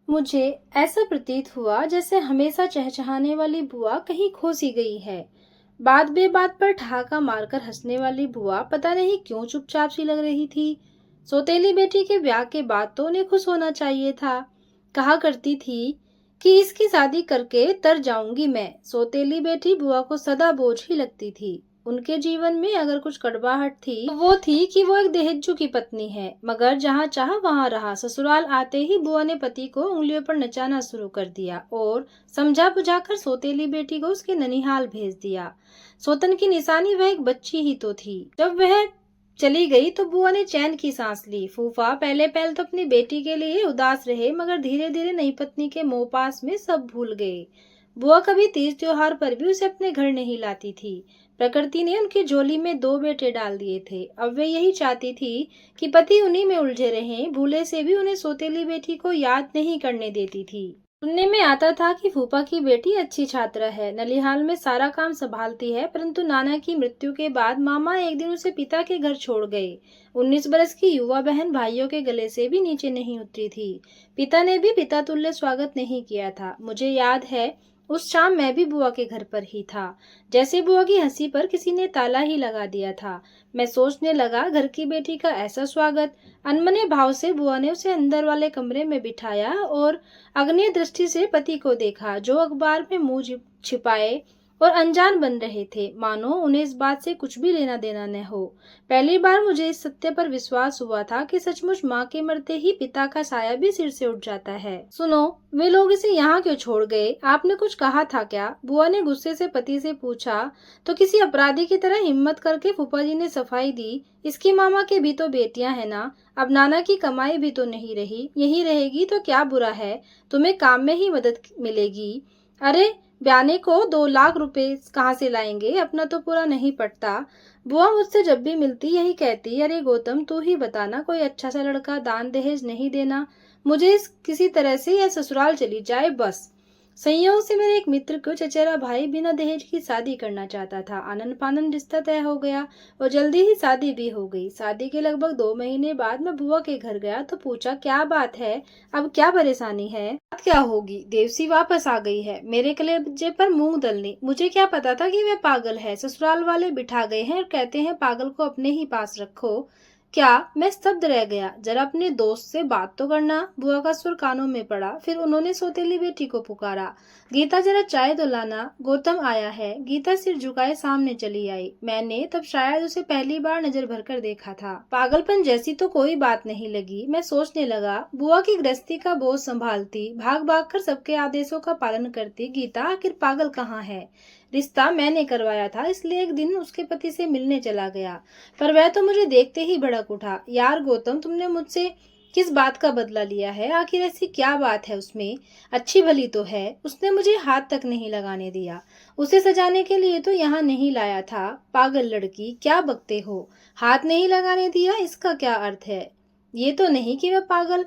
मुझे ऐसा प्रतीत हुआ जैसे हमेशा चहचहाने वाली बुआ कहीं खो सी गई है। बात बेबात पर ठहाका मारकर हंसने वाली बुआ पता नहीं क्यों चुपचाप सी लग रही थी। सौतेली बेटी के ब्याह के बाद तो उन्हें खुश होना चाहिए था। कहा करती थी कि इसकी शादी करके तर जाऊंगी मैं। सौतेली बेटी बुआ को सदा बोझ ही लगती थी। उनके जीवन में अगर कुछ कड़वाहट थी तो वो थी कि वो एक दहेजू की पत्नी है। मगर जहाँ चाह वहाँ रहा। ससुराल आते ही बुआ ने पति को उंगलियों पर नचाना शुरू कर दिया और समझा बुझाकर सौतेली बेटी को उसके ननिहाल भेज दिया। सौतन की निशानी वह एक बच्ची ही तो थी। जब वह चली गई तो बुआ ने चैन की सांस ली। फूफा पहले पहल तो अपनी बेटी के लिए उदास रहे, मगर धीरे धीरे नई पत्नी के मोह पास में सब भूल गए। बुआ कभी तीज त्योहार पर भी उसे अपने घर नहीं लाती थी। प्रकृति ने उनकी झोली में 2 बेटे डाल दिए थे। अब वे यही चाहती थी कि पति उन्हीं में उलझे रहें। भूले से भी उन्हें सौतेली बेटी को याद नहीं करने देती थी। सुनने में आता था कि फूफा की बेटी अच्छी छात्रा है, नलिहाल में सारा काम संभालती है, परंतु नाना की मृत्यु के बाद मामा एक दिन उसे पिता के घर छोड़ गए। 19 बरस की युवा बहन भाइयों के गले से भी नीचे नहीं उतरी थी। पिता ने भी पिता तुल्य स्वागत नहीं किया था। मुझे याद है उस शाम मैं भी बुआ के घर पर ही था। जैसे बुआ की हंसी पर किसी ने ताला ही लगा दिया था। मैं सोचने लगा, घर की बेटी का ऐसा स्वागत। अनमने भाव से बुआ ने उसे अंदर वाले कमरे में बिठाया और अग्नि दृष्टि से पति को देखा, जो अखबार में मुंह छिपाए और अनजान बन रहे थे, मानो उन्हें इस बात से कुछ भी लेना देना न हो। पहली बार मुझे इस सत्य पर विश्वास हुआ था कि सचमुच माँ के मरते ही पिता का साया भी सिर से उठ जाता है। सुनो, वे लोग इसे यहाँ क्यों छोड़ गए? आपने कुछ कहा था क्या? बुआ ने गुस्से से पति से पूछा तो किसी अपराधी की तरह हिम्मत करके फूफा जी ने सफाई दी। इसकी मामा के भी तो बेटियां हैं ना। अब नाना की कमाई भी तो नहीं रही, यही रहेगी तो क्या बुरा है, तुम्हें काम में ही मदद मिलेगी। अरे ब्याने को 2 लाख रुपए कहाँ से लाएंगे, अपना तो पूरा नहीं पड़ता। बुआ मुझसे जब भी मिलती यही कहती, अरे गौतम तू ही बताना, कोई अच्छा सा लड़का, दान दहेज नहीं देना, मुझे इस किसी तरह से यह ससुराल चली जाए बस। संयोग से मेरे एक मित्र को चचेरा भाई बिना दहेज की शादी करना चाहता था। आनन फानन रिश्ता तय हो गया और जल्दी ही शादी भी हो गई। शादी के लगभग 2 महीने बाद मैं बुआ के घर गया तो पूछा, क्या बात है, अब क्या परेशानी है? बात क्या होगी, देवसी वापस आ गई है। मेरे कलेजे पर मूंग दलनी। मुझे क्या पता था कि वह पागल है। ससुराल वाले बिठा गए हैं और कहते हैं पागल को अपने ही पास रखो। क्या? मैं स्तब्ध रह गया। जरा अपने दोस्त से बात तो करना। बुआ का सुर कानों में पड़ा। फिर उन्होंने सौतेली बेटी को पुकारा, गीता जरा चाय तो लाना, गौतम आया है। गीता सिर झुकाए सामने चली आई। मैंने तब शायद उसे पहली बार नजर भरकर देखा था। पागलपन जैसी तो कोई बात नहीं लगी। मैं सोचने लगा, बुआ की गृहस्थी का बोझ संभालती, भाग भाग कर सबके आदेशों का पालन करती गीता आखिर पागल कहाँ है? रिश्ता मैंने करवाया था, इसलिए एक दिन उसके पति से मिलने चला गया, पर वह तो मुझे देखते ही भड़क उठा। यार गौतम, तुमने मुझसे किस बात का बदला लिया है? आखिर ऐसी क्या बात है उसमें? अच्छी भली तो है। उसने मुझे हाथ तक नहीं लगाने दिया। उसे सजाने के लिए तो यहाँ नहीं लाया था। पागल लड़की, क्या बकते हो? हाथ नहीं लगाने दिया, इसका क्या अर्थ है? ये तो नहीं कि वह पागल।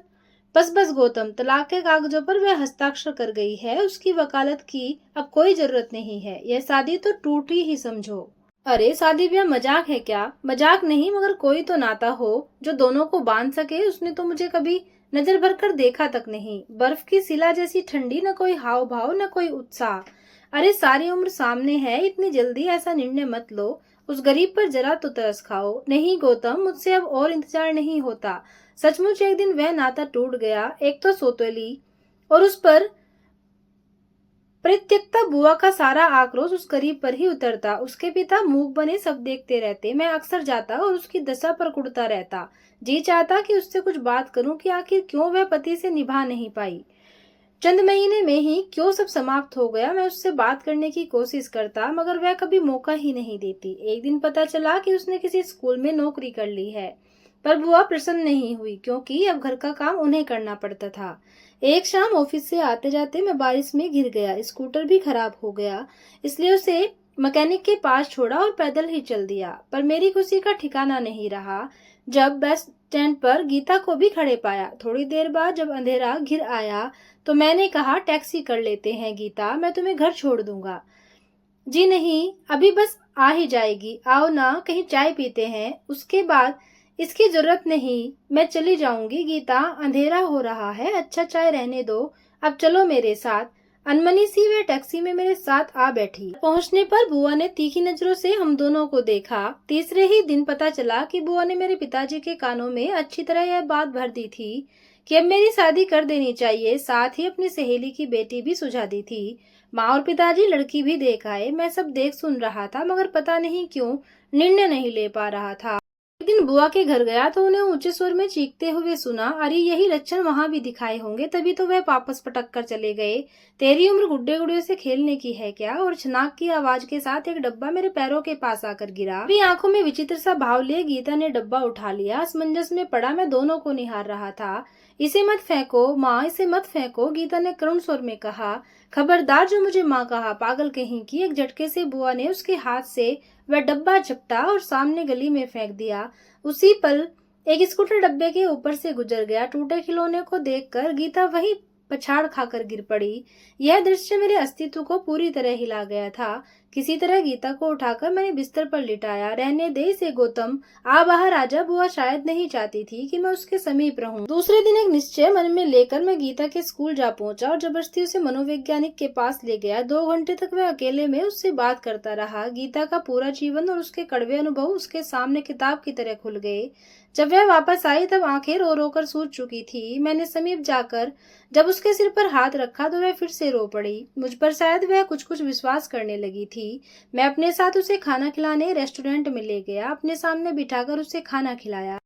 बस बस गौतम, तलाक के कागजों पर वह हस्ताक्षर कर गई है। उसकी वकालत की अब कोई जरूरत नहीं है। यह शादी तो टूटी ही समझो। अरे शादी ब्याह मजाक है क्या? मजाक नहीं, मगर कोई तो नाता हो जो दोनों को बांध सके। उसने तो मुझे कभी नजर भर कर देखा तक नहीं। बर्फ की शिला जैसी ठंडी, न कोई हाव भाव न कोई उत्साह। अरे सारी उम्र सामने है, इतनी जल्दी ऐसा निर्णय मत लो। उस गरीब पर जरा तो तरस खाओ। नहीं गौतम, मुझसे अब और इंतजार नहीं होता। सचमुच एक दिन वह नाता टूट गया। एक तो सौतेली और उस पर परित्यक्ता बुआ का सारा आक्रोश उस गरीब पर ही उतरता। उसके पिता मूक बने सब देखते रहते। मैं अक्सर जाता और उसकी दशा पर कुढ़ता रहता। जी चाहता कि उससे कुछ बात करूं कि आखिर क्यों वह पति से निभा नहीं पाई। चंद महीने में ही क्यों सब समाप्त हो गया। मैं उससे बात करने की कोशिश करता, मगर वह कभी मौका ही नहीं देती। एक दिन पता चला कि उसने किसी स्कूल में नौकरी कर ली है, पर बुआ प्रसन्न नहीं हुई, क्योंकि अब घर का काम उन्हें करना पड़ता था। एक शाम ऑफिस से आते जाते मैं बारिश में गिर गया। स्कूटर भी खराब हो गया, इसलिए उसे मैकेनिक के पास छोड़ा और पैदल ही चल दिया। पर मेरी खुशी का ठिकाना नहीं रहा जब बस स्टैंड पर गीता को भी खड़े पाया। थोड़ी देर बाद जब अंधेरा घिर आया तो मैंने कहा, टैक्सी कर लेते हैं गीता, मैं तुम्हें घर छोड़ दूंगा। जी नहीं, अभी बस आ ही जाएगी, आओ ना, कहीं चाय पीते हैं। उसके बाद इसकी जरूरत नहीं, मैं चली जाऊंगी गीता, अंधेरा हो रहा है, अच्छा चाय रहने दो, अब चलो मेरे साथ। अनमनी सी वह टैक्सी में मेरे साथ आ बैठी। पहुंचने पर बुआ ने तीखी नजरों से हम दोनों को देखा। तीसरे ही दिन पता चला कि बुआ ने मेरे पिताजी के कानों में अच्छी तरह यह बात भर दी थी कि अब मेरी शादी कर देनी चाहिए। साथ ही अपनी सहेली की बेटी भी सुझा दी थी। माँ और पिताजी लड़की भी देख आए। मैं सब देख सुन रहा था, मगर पता नहीं क्यों निर्णय नहीं ले पा रहा था। एक दिन बुआ के घर गया तो उन्हें ऊंचे स्वर में चीखते हुए सुना, अरे यही लक्षण वहां भी दिखाए होंगे, तभी तो वह वापस पटक कर चले गए। तेरी उम्र गुड्डे गुड़ियों से खेलने की है क्या? और छनाक की आवाज के साथ एक डब्बा मेरे पैरों के पास आकर गिरा। अपनी आंखों में विचित्र सा भाव लिए गीता ने डब्बा उठा लिया। असमंजस में पड़ा मैं दोनों को निहार रहा था। इसे मत फेंको माँ, इसे मत फेंको, गीता ने करुण स्वर में कहा। खबरदार जो मुझे माँ कहा, पागल कहीं की। एक झटके से बुआ ने उसके हाथ से वह डब्बा झपटा और सामने गली में फेंक दिया। उसी पल एक स्कूटर डब्बे के ऊपर से गुजर गया। टूटे खिलौने को देखकर गीता वहीं पछाड़ खाकर गिर पड़ी। यह दृश्य मेरे अस्तित्व को पूरी तरह हिला गया था। किसी तरह गीता को उठाकर मैंने बिस्तर पर लिटाया। रहने दे इसे गौतम, आ बाहर आजा। बुआ शायद नहीं चाहती थी कि मैं उसके समीप रहूं। दूसरे दिन एक निश्चय मन में लेकर मैं गीता के स्कूल जा पहुंचा और जबरदस्ती उसे मनोवैज्ञानिक के पास ले गया। 2 घंटे तक वह अकेले में उससे बात करता रहा। गीता का पूरा जीवन और उसके कड़वे अनुभव उसके सामने किताब की तरह खुल गए। जब वह वापस आई तब आंखें रो रो कर सूज चुकी थी। मैंने समीप जाकर जब उसके सिर पर हाथ रखा तो वह फिर से रो पड़ी। मुझ पर शायद वह कुछ कुछ विश्वास करने लगी थी। मैं अपने साथ उसे खाना खिलाने रेस्टोरेंट में ले गया। अपने सामने बिठाकर उसे खाना खिलाया।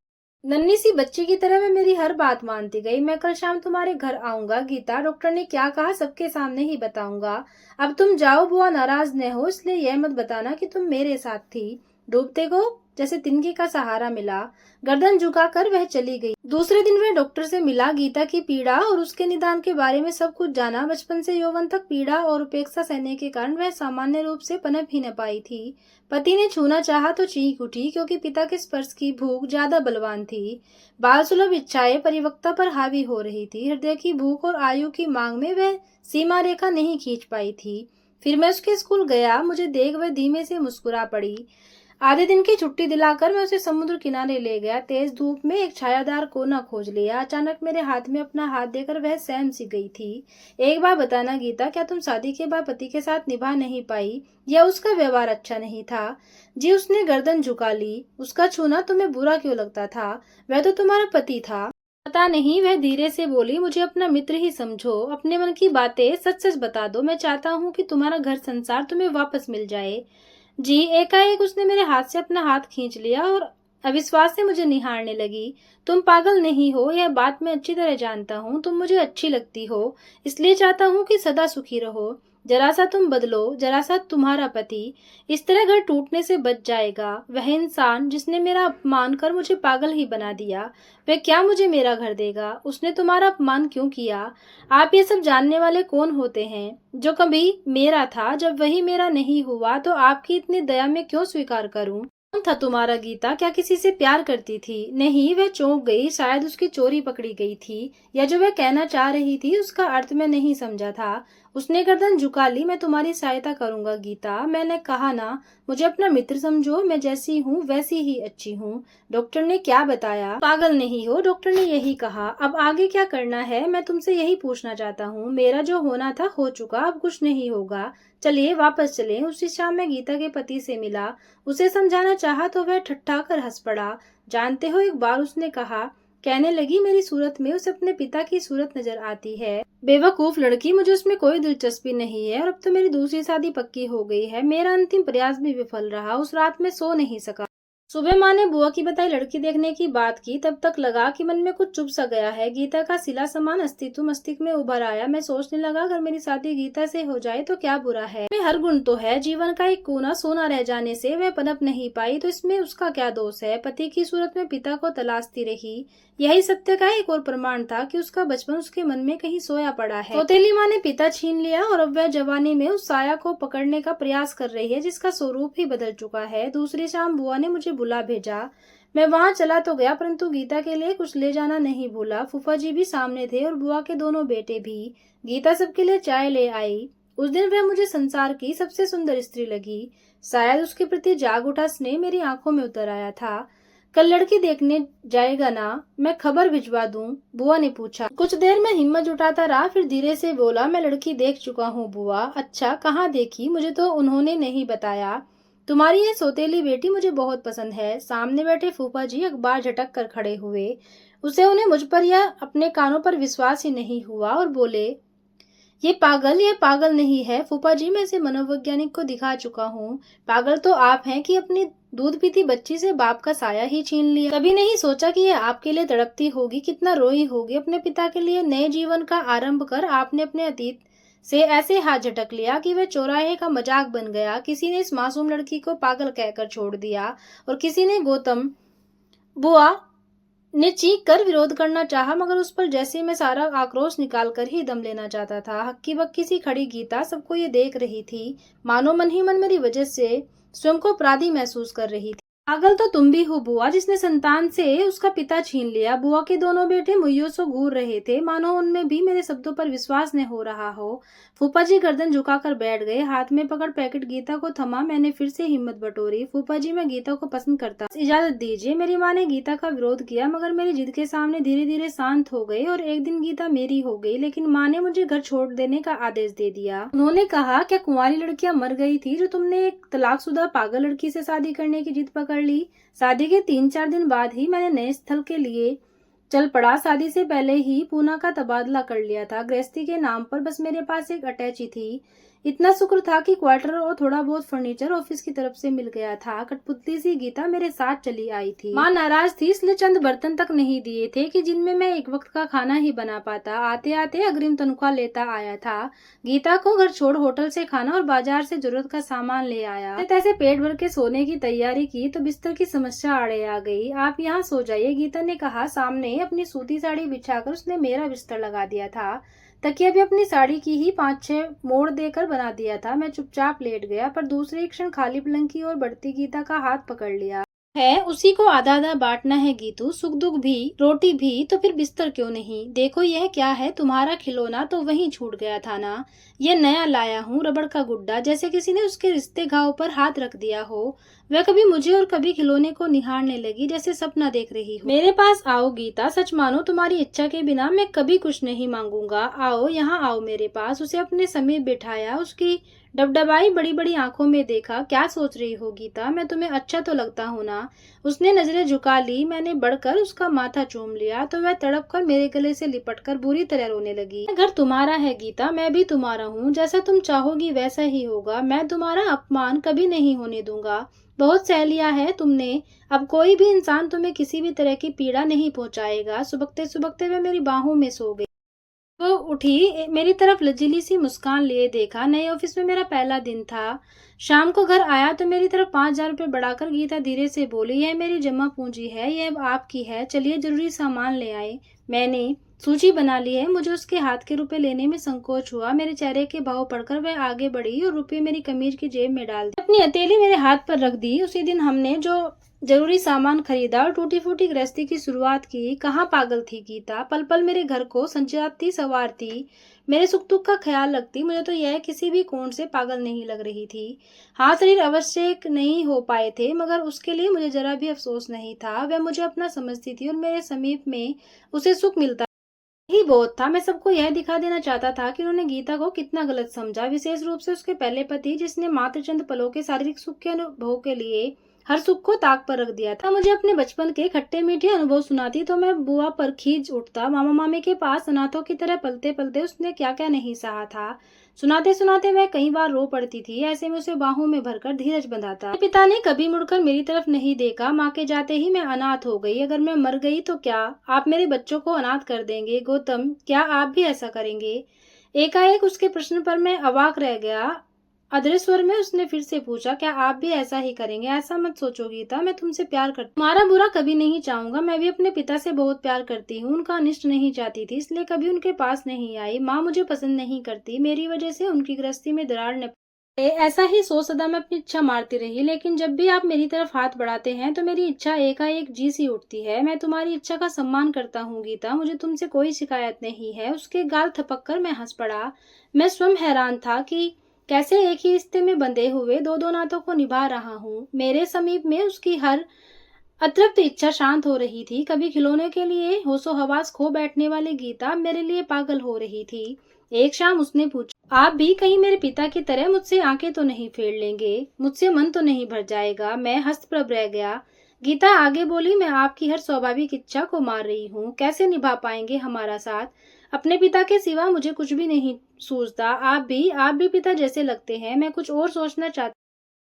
नन्ही सी बच्ची की तरह वह मेरी हर बात मानती गई। मैं कल शाम तुम्हारे घर आऊंगा गीता, डॉक्टर ने क्या कहा सबके सामने ही बताऊंगा। अब तुम जाओ, बुआ नाराज न हो, इसलिए यह मत बताना कि तुम मेरे साथ थी। डूबते को जैसे तिनके का सहारा मिला। गर्दन झुकाकर वह चली गई। दूसरे दिन वह डॉक्टर से मिला। गीता की पीड़ा और उसके निदान के बारे में सब कुछ जाना। बचपन से यौवन तक पीड़ा और उपेक्षा सहने के कारण वह सामान्य रूप से पनप ही न पाई थी। पति ने छूना चाहा तो चीख उठी, क्योंकि पिता के स्पर्श की भूख ज्यादा बलवान थी। बाल सुलभ इच्छाएं परिपक्वता पर हावी हो रही थी। हृदय की भूख और आयु की मांग में वह सीमा रेखा नहीं खींच पाई थी। फिर मैं उसके स्कूल गया। मुझे देख वह धीमे से मुस्कुरा पड़ी। आधे दिन की छुट्टी दिलाकर मैं उसे समुद्र किनारे ले गया। तेज धूप में एक छायादार कोना खोज लिया। अचानक मेरे हाथ में अपना हाथ देकर वह सहम सी गई थी। एक बार बताना गीता, क्या तुम शादी के बाद पति के साथ निभा नहीं पाई, या उसका व्यवहार अच्छा नहीं था? जी, उसने गर्दन झुका ली। उसका छूना तुम्हें बुरा क्यों लगता था? वह तो तुम्हारा पति था। पता नहीं, वह धीरे से बोली, मुझे अपना मित्र ही समझो, अपने मन की बातें सच सच बता दो। मैं चाहता हूँ कि तुम्हारा घर संसार तुम्हें वापस मिल जाए। जी, एकाएक उसने मेरे हाथ से अपना हाथ खींच लिया और अविश्वास से मुझे निहारने लगी। तुम पागल नहीं हो, यह बात मैं अच्छी तरह जानता हूँ। तुम मुझे अच्छी लगती हो, इसलिए चाहता हूँ कि सदा सुखी रहो। जरा सा तुम बदलो, जरा सा तुम्हारा पति इस तरह घर टूटने से बच जाएगा। वह इंसान जिसने मेरा अपमान कर मुझे पागल ही बना दिया, वह क्या मुझे मेरा घर देगा? उसने तुम्हारा अपमान क्यों किया? आप ये सब जानने वाले कौन होते हैं? जो कभी मेरा था, जब वही मेरा नहीं हुआ तो आपकी इतनी दया में क्यों स्वीकार करूं? कौन था तुम्हारा गीता? क्या किसी से प्यार करती थी? नहीं, वह चौंक गई। शायद उसकी चोरी पकड़ी गई थी, या जो वह कहना चाह रही थी उसका अर्थ मैं नहीं समझा था। उसने गर्दन झुका ली। मैं तुम्हारी सहायता करूंगा गीता, मैंने कहा ना। मुझे अपना मित्र समझो, मैं जैसी हूँ वैसी ही अच्छी हूँ। डॉक्टर ने क्या बताया? पागल नहीं हो, डॉक्टर ने यही कहा। अब आगे क्या करना है मैं तुमसे यही पूछना चाहता हूँ। मेरा जो होना था हो चुका, अब कुछ नहीं होगा। चलिए वापस चलें। उसी शाम मैं गीता के पति से मिला। उसे समझाना चाहा तो वह ठट्ठा कर हंस पड़ा। जानते हो, एक बार उसने कहा, कहने लगी, मेरी सूरत में उसे अपने पिता की सूरत नजर आती है। बेवकूफ लड़की, मुझे उसमें कोई दिलचस्पी नहीं है और अब तो मेरी दूसरी शादी पक्की हो गई है। मेरा अंतिम प्रयास भी विफल रहा। उस रात में सो नहीं सका। सुबह माँ ने बुआ की बताई लड़की देखने की बात की। तब तक लगा कि मन में कुछ चुभ सा गया है। गीता का सिला समान अस्तित्व मस्तिष्क में उभर आया। मैं सोचने लगा, अगर मेरी शादी गीता से हो जाए तो क्या बुरा है? में हर गुण तो है। जीवन का एक कोना सोना रह जाने से वह पनप नहीं पाई तो इसमें उसका क्या दोष है? पति की सूरत में पिता को तलाशती रही। यही सत्य का एक और प्रमाण था कि उसका बचपन उसके मन में कहीं सोया पड़ा है। सौतेली माँ ने पिता छीन लिया और अब वह जवानी में उस साया को पकड़ने का प्रयास कर रही है जिसका स्वरूप ही बदल चुका है। दूसरी शाम बुआ ने मुझे बुला भेजा। मैं वहां चला तो गया, परंतु गीता के लिए कुछ ले जाना नहीं भूला। फूफा जी भी सामने थे और बुआ के दोनों बेटे भी। गीता सबके लिए चाय ले आई। उस दिन वह मुझे संसार की सबसे सुंदर स्त्री लगी। शायद उसके प्रति जाग उठा स्नेह मेरी आंखों में उतर आया था। कल लड़की देखने जाएगा ना? मैं खबर भिजवा दूं? बुआ ने पूछा। कुछ देर में हिम्मत जुटाता रहा, फिर धीरे से बोला, मैं लड़की देख चुका हूँ बुआ। अच्छा, कहाँ देखी? मुझे तो उन्होंने नहीं बताया। तुम्हारी ये सौतेली बेटी मुझे बहुत पसंद है। सामने बैठे फूफा जी अखबार झटक कर खड़े हुए। उन्हें मुझ पर या अपने कानों पर विश्वास ही नहीं हुआ और बोले, ये पागल नहीं है फूफा जी, मैं इसे मनोवैज्ञानिक को दिखा चुका हूँ। पागल तो आप हैं कि अपनी दूध पीती बच्ची से बाप का साया ही छीन लिया। कभी नहीं सोचा कि ये आपके लिए तड़पती होगी, कितना रोई होगी। अपने पिता के लिए नए जीवन का आरंभ कर आपने अपने अतीत से ऐसे हाथ झटक लिया कि वह चौराहे का मजाक बन गया। किसी ने इस मासूम लड़की को पागल कहकर छोड़ दिया और किसी ने गौतम बुआ ने चीख कर विरोध करना चाहा, मगर उस पर जैसे मैं सारा आक्रोश निकाल कर ही दम लेना चाहता था। हक्की बक्की सी खड़ी गीता सबको ये देख रही थी, मानो मन ही मन मेरी वजह से स्वयं को अपराधी महसूस कर रही थी। पागल तो तुम भी हो बुआ, जिसने संतान से उसका पिता छीन लिया। बुआ के दोनों बेटे मुइयों से घूर रहे थे, मानो उनमें भी मेरे शब्दों पर विश्वास न हो रहा हो। फूफा जी गर्दन झुकाकर बैठ गए, हाथ में पकड़ पैकेट गीता को थमा। मैंने फिर से हिम्मत बटोरी। फूफा जी, मैं गीता को पसंद करता, इजाजत दीजिए। मेरी माँ ने गीता का विरोध किया, मगर मेरी जिद के सामने धीरे धीरे शांत हो गई और एक दिन गीता मेरी हो गई। लेकिन माँ ने मुझे घर छोड़ देने का आदेश दे दिया। उन्होंने कहा, क्या कुंवारी लड़कियां मर गई थी जो तुमने एक तलाकशुदा पागल लड़की से शादी करने की जिद पकड़ ली? शादी के 3-4 दिन बाद ही मैंने नए स्थल के लिए चल पड़ा। शादी से पहले ही पूना का तबादला कर लिया था। गृहस्थी के नाम पर बस मेरे पास एक अटैची थी। इतना शुक्र था कि क्वार्टर और थोड़ा बहुत फर्नीचर ऑफिस की तरफ से मिल गया था। कठपुतली सी गीता मेरे साथ चली आई थी। माँ नाराज थी, इसलिए चंद बर्तन तक नहीं दिए थे कि जिनमें मैं एक वक्त का खाना ही बना पाता। आते आते अग्रिम तनख्वाह लेता आया था। गीता को घर छोड़ होटल से खाना और बाजार से जरूरत का सामान ले आया। तैसे पेट भर के सोने की तैयारी की तो बिस्तर की समस्या आड़े आ गई। आप यहाँ सो जाइए, गीता ने कहा। सामने अपनी सूती साड़ी बिछाकर उसने मेरा बिस्तर लगा दिया था। तकिया भी अपनी साड़ी की ही 5-6 मोड़ देकर बना दिया था। मैं चुपचाप लेट गया, पर दूसरे क्षण खाली पलंग की ओर बढ़ती गीता का हाथ पकड़ लिया। है उसी को आधा आधा बांटना है गीतू, सुख दुख भी, रोटी भी, तो फिर बिस्तर क्यों नहीं? देखो यह क्या है, तुम्हारा खिलौना तो वहीं छूट गया था ना। ये नया लाया हूँ, रबड़ का गुड्डा, जैसे किसी ने उसके रिश्ते घाव पर हाथ रख दिया हो। वह कभी मुझे और कभी खिलौने को निहारने लगी, जैसे सपना देख रही हो। मेरे पास आओ गीता, सच मानो तुम्हारी इच्छा के बिना मैं कभी कुछ नहीं मांगूंगा। आओ, यहाँ आओ मेरे पास। उसे अपने समीप बिठाया, उसकी डबडबाई बड़ी बड़ी आंखों में देखा। क्या सोच रही हो गीता, मैं तुम्हें अच्छा तो लगता हूँ ना? उसने नजरें झुका ली। मैंने बढ़कर उसका माथा चूम लिया तो वह तड़प कर मेरे गले से लिपटकर बुरी तरह रोने लगी। घर तुम्हारा है गीता, मैं भी तुम्हारा हूँ। जैसा तुम चाहोगी वैसा ही होगा। मैं तुम्हारा अपमान कभी नहीं होने दूंगा। बहुत सह लिया है तुमने, अब कोई भी इंसान तुम्हें किसी भी तरह की पीड़ा नहीं पहुंचाएगा। सुबकते सुबकते वह मेरी बाहों में सो गई। वो उठी, मेरी तरफ लजीली सी मुस्कान लिए देखा। नए ऑफिस में मेरा पहला दिन था। शाम को घर आया तो मेरी तरफ 5,000 रुपये बढ़ाकर गीता धीरे से बोली, यह मेरी जमा पूंजी है, यह आपकी है, चलिए जरूरी सामान ले आए। मैंने सूची बना ली है। मुझे उसके हाथ के रुपए लेने में संकोच हुआ। मेरे चेहरे के भाव पढ़कर वह आगे बढ़ी और रुपये मेरी कमीज की जेब में डाल दी। अपनी हथेली मेरे हाथ पर रख दी। उसी दिन हमने जो जरूरी सामान खरीदा और टूटी फूटी गृहस्थी की शुरुआत की। कहाँ पागल थी गीता, पल पल मेरे घर को संजाती संवारती, मेरे सुख दुख का ख्याल रखती। मुझे तो यह किसी भी कोण से पागल नहीं लग रही थी। हाँ, शरीर आवश्यक नहीं हो पाए थे, मगर उसके लिए मुझे जरा भी अफसोस नहीं था। वह मुझे अपना समझती थी और मेरे समीप में उसे सुख मिलता ही बहुत था। मैं सबको यह दिखा देना चाहता था कि उन्होंने गीता को कितना गलत समझा, विशेष रूप से उसके पहले पति, जिसने मात्र चंद पलों के शारीरिक सुख के अनुभव के लिए हर सुख को ताक पर रख दिया था। मुझे अपने बचपन के खट्टे मीठे अनुभव सुनाती तो मैं बुआ पर खींच उठता। मामा मामी के पास अनाथों की तरह पलते पलते उसने क्या क्या नहीं सहा था। सुनाते सुनाते वह कई बार रो पड़ती थी। ऐसे में उसे बाहों में भरकर धीरज बंधाता। पिता ने कभी मुड़कर मेरी तरफ नहीं देखा। माँ के जाते ही मैं अनाथ हो गई। अगर मैं मर गई तो क्या आप मेरे बच्चों को अनाथ कर देंगे? गौतम, क्या आप भी ऐसा करेंगे? एकाएक उसके प्रश्न पर मैं अवाक रह गया। अदृश्य स्वर में उसने फिर से पूछा, क्या आप भी ऐसा ही करेंगे? ऐसा मत सोचो गीता, मैं तुमसे प्यार करती हूँ, तुम्हारा बुरा कभी नहीं चाहूंगा। मैं भी अपने पिता से बहुत प्यार करती हूँ, उनका अनिष्ट नहीं चाहती थी, इसलिए कभी उनके पास नहीं आई। माँ मुझे पसंद नहीं करती, मेरी वजह से उनकी गृहस्थी में दरार न पड़े। ऐसा ही सोच सदा मैं अपनी इच्छा मारती रही, लेकिन जब भी आप मेरी तरफ हाथ बढ़ाते हैं तो मेरी इच्छा एकाएक जी सी उठती है। मैं तुम्हारी इच्छा का सम्मान करता हूँ गीता, मुझे तुमसे कोई शिकायत नहीं है। उसके गाल थपक कर मैं हंस पड़ा। मैं स्वयं हैरान था कि कैसे एक ही रिश्ते में बंधे हुए दो दो नातों को निभा रहा हूँ। मेरे समीप में उसकी हर अतृप्त इच्छा शांत हो रही थी। कभी खिलौने के लिए होशो हवास खो बैठने वाली गीता मेरे लिए पागल हो रही थी। एक शाम उसने पूछा, आप भी कहीं मेरे पिता की तरह मुझसे आंखें तो नहीं फेर लेंगे, मुझसे मन तो नहीं भर जाएगा? मैं हस्तप्रभ रह गया। गीता आगे बोली, मैं आपकी हर स्वाभाविक इच्छा को मार रही हूँ। कैसे निभा पाएंगे हमारा साथ? अपने पिता के सिवा मुझे कुछ भी नहीं सूझता। आप भी पिता जैसे लगते हैं। मैं कुछ और सोचना चाहती,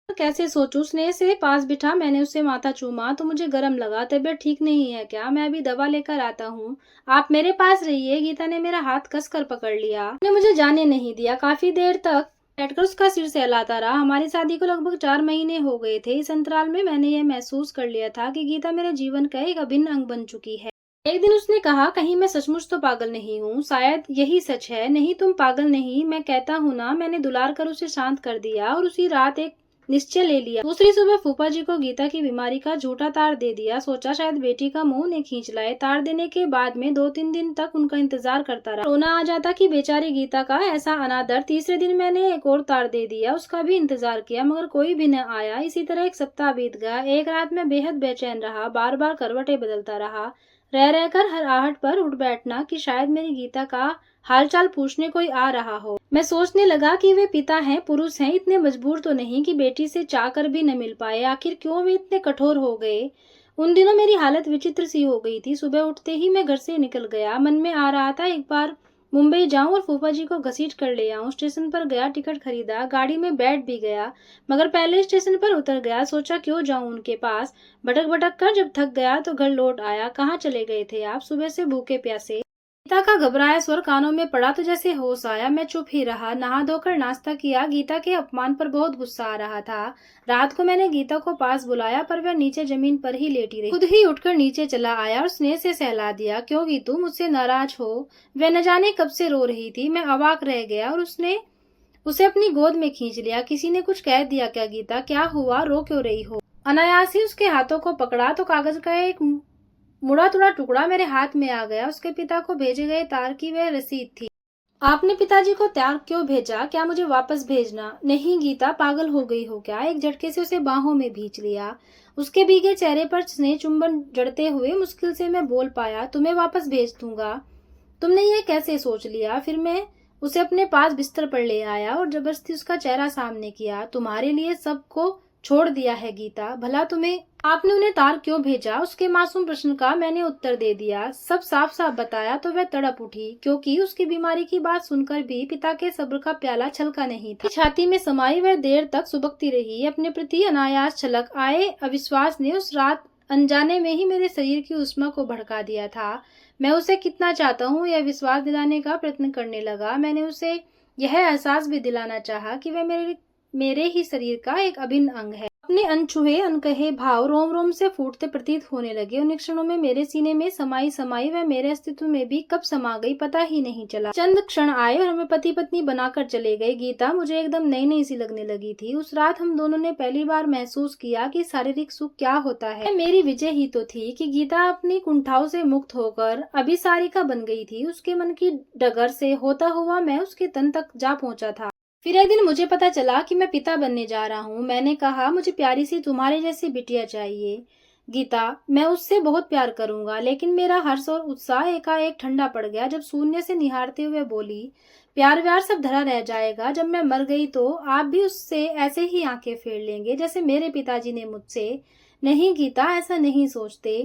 कैसे सोचूं? स्नेह से पास बिठा मैंने उससे माथा चूमा तो मुझे गर्म लगा। तबीयत ठीक नहीं है क्या? मैं अभी दवा लेकर आता हूँ। आप मेरे पास रहिए। गीता ने मेरा हाथ कसकर पकड़ लिया। उसने मुझे जाने नहीं दिया। काफी देर तक बैठकर उसका सिर सहलाता रहा। हमारी शादी को लगभग 4 महीने हो गए थे। इस अंतराल में मैंने यह महसूस कर लिया था कि गीता मेरे जीवन का एक अभिन्न अंग बन चुकी है। एक दिन उसने कहा, कहीं मैं सचमुच तो पागल नहीं हूँ? शायद यही सच है। नहीं, तुम पागल नहीं, मैं कहता हूँ ना। मैंने दुलार कर उसे शांत कर दिया और उसी रात एक निश्चय ले लिया। दूसरी सुबह फूफा जी को गीता की बीमारी का झूठा तार दे दिया। सोचा शायद बेटी का मुंह ने खींच लाए। तार देने के बाद में 2-3 दिन तक उनका इंतजार करता रहा। रोना आ जाता कि बेचारी गीता का ऐसा अनादर। तीसरे दिन मैंने एक और तार दे दिया। उसका भी इंतजार किया मगर कोई भी न आया। इसी तरह एक सप्ताह बीत गया। एक रात में बेहद बेचैन रहा। बार बार करवटें बदलता रहा। रह रहकर हर आहट पर उठ बैठना कि शायद मेरी गीता का हालचाल पूछने कोई आ रहा हो। मैं सोचने लगा कि वे पिता हैं, पुरुष हैं, इतने मजबूर तो नहीं कि बेटी से चाह कर भी न मिल पाए। आखिर क्यों वे इतने कठोर हो गए? उन दिनों मेरी हालत विचित्र सी हो गई थी। सुबह उठते ही मैं घर से निकल गया। मन में आ रहा था एक बार मुंबई जाऊं और फूफा जी को घसीट कर ले आऊं। स्टेशन पर गया, टिकट खरीदा, गाड़ी में बैठ भी गया। मगर पहले स्टेशन पर उतर गया। सोचा क्यों जाऊं उनके पास। भटक भटक कर जब थक गया तो घर लौट आया। कहाँ चले गए थे आप? सुबह से भूखे प्यासे। गीता का घबराया स्वर कानों में पड़ा तो जैसे होश आया। मैं चुप ही रहा। नहा धोकर नाश्ता किया। गीता के अपमान पर बहुत गुस्सा आ रहा था। रात को मैंने गीता को पास बुलाया पर वह नीचे जमीन पर ही लेटी रही। खुद ही उठकर नीचे चला आया और स्नेह से सहला दिया। क्यों गीतू, मुझसे नाराज हो? वह न जाने कब से रो रही थी। मैं अवाक रह गया और उसने उसे अपनी गोद में खींच लिया। किसी ने कुछ कह दिया क्या गीता? क्या हुआ, रो क्यों रही हो? अनायास ही उसके हाथों को पकड़ा तो कागज का एक मुड़ा तुड़ा टुकड़ा मेरे हाथ में आ गया। उसके पिता को भेजे गए तार की वह रसीद थी। आपने पिताजी को त्याग क्यों भेजा? क्या मुझे वापस भेजना? नहीं गीता, पागल हो गई हो क्या? एक झटके से उसे बाहों में भींच लिया। उसके भीगे चेहरे पर स्नेह चुंबन जड़ते हुए मुश्किल से मैं बोल पाया, तुम्हें वापस भेज दूंगा। तुमने ये कैसे सोच लिया? फिर मैं उसे अपने पास बिस्तर पर ले आया और जबरदस्ती उसका चेहरा सामने किया। तुम्हारे लिए सबको छोड़ दिया है गीता, भला तुम्हें आपने उन्हें तार क्यों भेजा? उसके मासूम प्रश्न का मैंने उत्तर दे दिया। सब साफ साफ बताया तो वह तड़प उठी, क्योंकि उसकी बीमारी की बात सुनकर भी पिता के सब्र का प्याला छलका नहीं था। छाती में समाई वह देर तक सुबकती रही। अपने प्रति अनायास छलक आए अविश्वास ने उस रात अनजाने में ही मेरे शरीर की उष्मा को भड़का दिया था। मैं उसे कितना चाहता हूँ यह विश्वास दिलाने का प्रयत्न करने लगा। मैंने उसे यह एहसास भी दिलाना चाहा कि वह मेरे ही शरीर का एक अभिन्न अंग है। अपने अनछुए अनकहे भाव रोम रोम से फूटते प्रतीत होने लगे। उन क्षणों में मेरे सीने में समाई समाई वह मेरे अस्तित्व में भी कब समा गई पता ही नहीं चला। चंद क्षण आए और हमें पति पत्नी बनाकर चले गए। गीता मुझे एकदम नई नई सी लगने लगी थी। उस रात हम दोनों ने पहली बार महसूस किया कि शारीरिक सुख क्या होता है। मेरी विजय ही तो थी कि गीता अपनी कुंठाओं से मुक्त होकर अभिसारिका बन गई थी। उसके मन की डगर से होता हुआ मैं उसके तन तक जा पहुंचा था। फिर एक दिन मुझे पता चला कि मैं पिता बनने जा रहा हूँ। मैंने कहा, मुझे प्यारी सी तुम्हारे जैसी बिटिया चाहिए गीता, मैं उससे बहुत प्यार करूंगा। लेकिन मेरा हर्ष और उत्साह एकाएक ठंडा पड़ गया जब शून्य से निहारते हुए बोली, प्यार व्यार सब धरा रह जाएगा। जब मैं मर गई तो आप भी उससे ऐसे ही आंखें फेर लेंगे जैसे मेरे पिताजी ने मुझसे। नहीं गीता, ऐसा नहीं सोचते।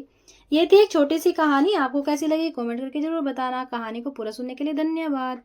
ये थी एक छोटी सी कहानी। आपको कैसी लगी कमेंट करके जरूर बताना। कहानी को पूरा सुनने के लिए धन्यवाद।